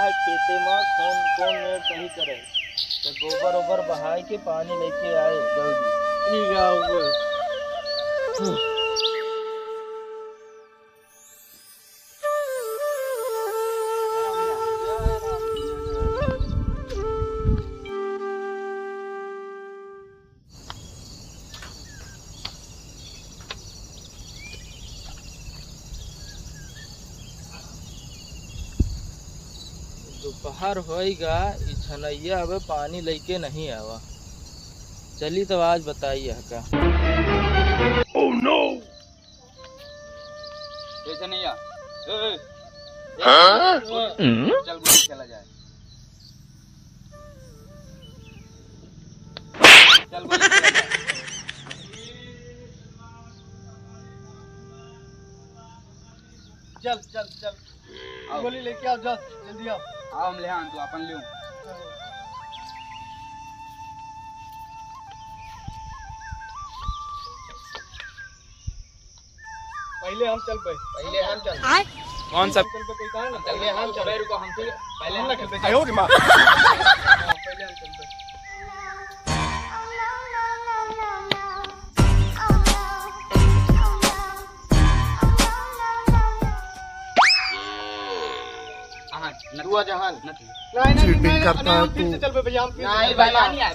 है खेते में कौन कौन मेड़ सही करे तो गोबर ओबर बहाय के पानी लेके आए जल्दी। ठीक है। दोपहर होएगा छनैया अब पानी लेके नहीं आवा। चली तो आज बताइए का। Oh no! छनैया चल बोल चला जाए। चल बोल चला जाए। चल चल चल गोली लेके आओ, जा जल्दी आओ। आओ हम ले आन तू अपन ले। पहले हम चल पे, पहले हम चल। कौन सा चल पे कहीं ना, पहले हम चल। रुको हम पहले हम ना खेलते। आयो रे माँ। पहले हम चलते। नरुआ जहान चीटिंग करता है तू। चल पे भैया, हम नहीं भाई मानी है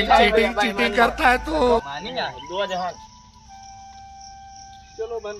भाई चीटिंग करता है तू। मानी है दुआ जहान। चलो बन।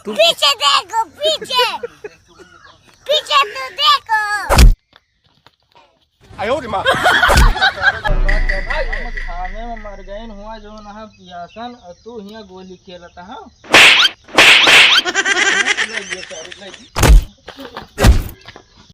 पीछे देखो, पीछे पीछे तो देखो। आयो रे माँ। खाने में मर गए हुआ जो ना पियासन और तू हिया गोली खेलता है।